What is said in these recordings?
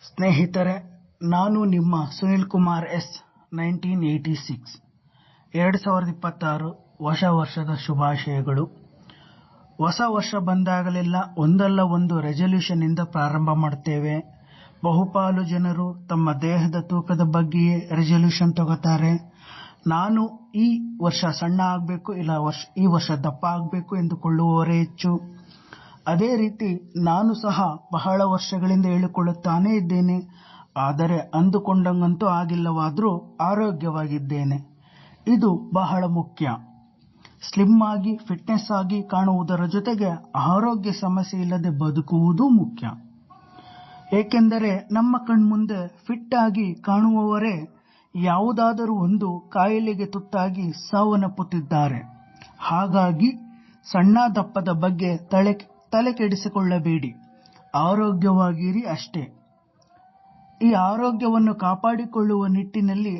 ಸ್ನೇಹಿತರೆ, ನಾನು ನಿಮ್ಮ ಸುನಿಲ್ ಕುಮಾರ್ ಎಸ್. 1986 2026 ಹೊಸ ವರ್ಷದ ಶುಭಾಶಯಗಳು. ಹೊಸ ವರ್ಷ ಬಂದಾಗಲೆಲ್ಲ ಒಂದಲ್ಲ ಒಂದು ರೆಸಲ್ಯೂಷನ್ ಇಂದ ಪ್ರಾರಂಭ ಮಾಡ್ತೇವೆ. ಬಹುಪಾಲು ಜನರು ತಮ್ಮ ದೇಹದ ತೂಕದ ಬಗ್ಗೆಯೇ ರೆಸಲ್ಯೂಷನ್ ತಗೋತಾರೆ. ನಾನು ಈ ವರ್ಷ ಸಣ್ಣ ಆಗಬೇಕು, ಇಲ್ಲ ಈ ವರ್ಷ ದಪ್ಪ ಆಗಬೇಕು ಎಂದುಕೊಳ್ಳುವವರೇ ಹೆಚ್ಚು. ಅದೇ ರೀತಿ ನಾನು ಸಹ ಬಹಳ ವರ್ಷಗಳಿಂದ ಹೇಳಿಕೊಳ್ಳುತ್ತಾನೇ ಇದ್ದೇನೆ, ಆದರೆ ಅಂದುಕೊಂಡಂಗಂತೂ ಆಗಿಲ್ಲವಾದರೂ ಆರೋಗ್ಯವಾಗಿದ್ದೇನೆ. ಇದು ಬಹಳ ಮುಖ್ಯ. ಸ್ಲಿಮ್ ಆಗಿ ಫಿಟ್ನೆಸ್ ಆಗಿ ಕಾಣುವುದರ ಜೊತೆಗೆ ಆರೋಗ್ಯ ಸಮಸ್ಯೆ ಇಲ್ಲದೆ ಬದುಕುವುದೂ ಮುಖ್ಯ. ಏಕೆಂದರೆ ನಮ್ಮ ಕಣ್ಮುಂದೆ ಫಿಟ್ ಆಗಿ ಕಾಣುವವರೇ ಯಾವುದಾದರೂ ಒಂದು ಕಾಯಿಲೆಗೆ ತುತ್ತಾಗಿ ಸಾವನ್ನಪ್ಪುತ್ತಿದ್ದಾರೆ. ಹಾಗಾಗಿ ಸಣ್ಣ ದಪ್ಪದ ಬಗ್ಗೆ ತಲೆ ಕೆಡಿಸಿಕೊಳ್ಳಬೇಡಿ, ಆರೋಗ್ಯವಾಗಿರಿ ಅಷ್ಟೇ. ಈ ಆರೋಗ್ಯವನ್ನು ಕಾಪಾಡಿಕೊಳ್ಳುವ ನಿಟ್ಟಿನಲ್ಲಿ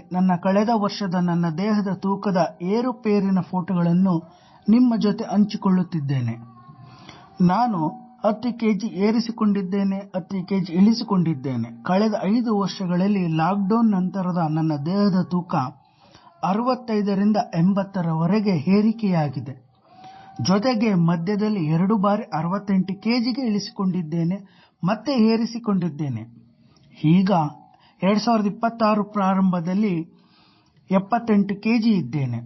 ಕಳೆದ ವರ್ಷದ ನನ್ನ ದೇಹದ ತೂಕದ ಏರುಪೇರಿನ ಫೋಟೋಗಳನ್ನು ನಿಮ್ಮ ಜೊತೆ ಹಂಚಿಕೊಳ್ಳುತ್ತಿದ್ದೇನೆ. ನಾನು 10 kg ಏರಿಸಿಕೊಂಡಿದ್ದೇನೆ, 10 kg ಇಳಿಸಿಕೊಂಡಿದ್ದೇನೆ. ಕಳೆದ 5 ವರ್ಷಗಳಲ್ಲಿ ಲಾಕ್ಡೌನ್ ನಂತರದ ನನ್ನ ದೇಹದ ತೂಕ 65ರಿಂದ 80ರವರೆಗೆ ಏರಿಕೆಯಾಗಿದೆ. ಜೊತೆಗೆ ಮಧ್ಯದಲ್ಲಿ 2 ಬಾರಿ 68 kgಗೆ ಇಳಿಸಿಕೊಂಡಿದ್ದೇನೆ, ಮತ್ತೆ ಏರಿಸಿಕೊಂಡಿದ್ದೇನೆ. ಈಗ 2026 ಪ್ರಾರಂಭದಲ್ಲಿ 78 kg ಇದ್ದೇನೆ.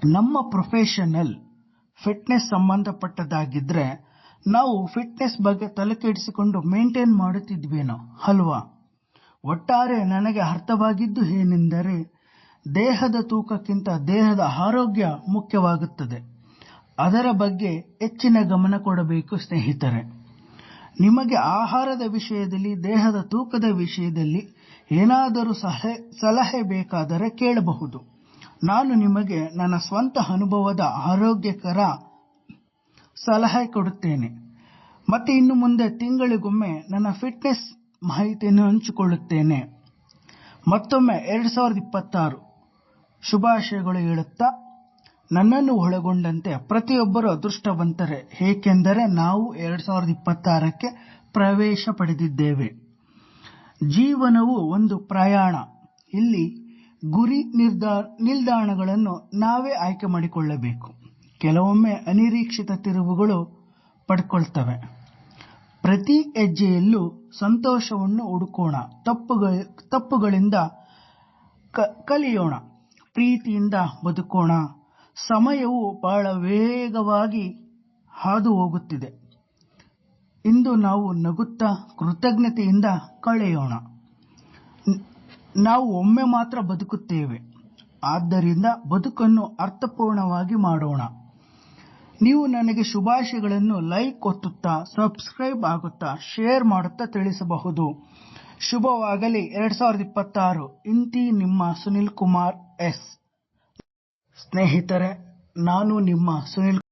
ನಮ್ಮ ಪ್ರೊಫೆಷನಲ್ ಫಿಟ್ನೆಸ್ ಸಂಬಂಧಪಟ್ಟದಾಗಿದ್ರೆ ನಾವು ಫಿಟ್ನೆಸ್ ಬಗ್ಗೆ ತಲೆ ಕೆಡಿಸಿಕೊಂಡು ಮೇಂಟೈನ್ ಮಾಡುತ್ತಿದ್ವೇನೋ ಅಲ್ವಾ? ಒಟ್ಟಾರೆ ನನಗೆ ಅರ್ಥವಾಗಿದ್ದು ಏನೆಂದರೆ, ದೇಹದ ತೂಕಕ್ಕಿಂತ ದೇಹದ ಆರೋಗ್ಯ ಮುಖ್ಯವಾಗುತ್ತದೆ. ಅದರ ಬಗ್ಗೆ ಹೆಚ್ಚಿನ ಗಮನ ಕೊಡಬೇಕು ಸ್ನೇಹಿತರೆ. ನಿಮಗೆ ಆಹಾರದ ವಿಷಯದಲ್ಲಿ, ದೇಹದ ತೂಕದ ವಿಷಯದಲ್ಲಿ ಏನಾದರೂ ಸಲಹೆ ಬೇಕಾದರೆ ಕೇಳಬಹುದು. ನಾನು ನಿಮಗೆ ನನ್ನ ಸ್ವಂತ ಅನುಭವದ ಆರೋಗ್ಯಕರ ಸಲಹೆ ಕೊಡುತ್ತೇನೆ. ಮತ್ತೆ ಇನ್ನು ಮುಂದೆ ತಿಂಗಳಿಗೊಮ್ಮೆ ನನ್ನ ಫಿಟ್ನೆಸ್ ಮಾಹಿತಿಯನ್ನು ಹಂಚಿಕೊಳ್ಳುತ್ತೇನೆ. ಮತ್ತೊಮ್ಮೆ 2026 ಶುಭಾಶಯಗಳು ಹೇಳುತ್ತಾ, ನನ್ನನ್ನು ಒಳಗೊಂಡಂತೆ ಪ್ರತಿಯೊಬ್ಬರು ಅದೃಷ್ಟವಂತರೇ, ಏಕೆಂದರೆ ನಾವು 2026ಕ್ಕೆ ಪ್ರವೇಶ ಪಡೆದಿದ್ದೇವೆ. ಜೀವನವು ಒಂದು ಪ್ರಯಾಣ. ಇಲ್ಲಿ ಗುರಿ ನಿಲ್ದಾಣಗಳನ್ನು ನಾವೇ ಆಯ್ಕೆ ಮಾಡಿಕೊಳ್ಳಬೇಕು. ಕೆಲವೊಮ್ಮೆ ಅನಿರೀಕ್ಷಿತ ತಿರುವುಗಳು ಪಡ್ಕೊಳ್ತವೆ. ಪ್ರತಿ ಹೆಜ್ಜೆಯಲ್ಲೂ ಸಂತೋಷವನ್ನು ಹುಡುಕೋಣ, ತಪ್ಪುಗಳಿಂದ ಕಲಿಯೋಣ, ಪ್ರೀತಿಯಿಂದ ಬದುಕೋಣ. ಸಮಯವು ಬಹಳ ವೇಗವಾಗಿ ಹಾದು ಹೋಗುತ್ತಿದೆ. ಇಂದು ನಾವು ನಗುತ್ತಾ ಕೃತಜ್ಞತೆಯಿಂದ ಕಳೆಯೋಣ. ನಾವು ಒಮ್ಮೆ ಮಾತ್ರ ಬದುಕುತ್ತೇವೆ, ಆದ್ದರಿಂದ ಬದುಕನ್ನು ಅರ್ಥಪೂರ್ಣವಾಗಿ ಮಾಡೋಣ. ನೀವು ನನಗೆ ಶುಭಾಶಯಗಳನ್ನು ಲೈಕ್ ಒತ್ತುತ್ತಾ, ಸಬ್ಸ್ಕ್ರೈಬ್ ಆಗುತ್ತಾ, ಶೇರ್ ಮಾಡುತ್ತಾ ತಿಳಿಸಬಹುದು. ಶುಭವಾಗಲಿ 2026. ಇಂತಿ ನಿಮ್ಮ ಸುನಿಲ್ ಕುಮಾರ್ ಎಸ್. ಸ್ನೇಹಿತರೆ, ನಾನು ನಿಮ್ಮ ಸುನಿಲ್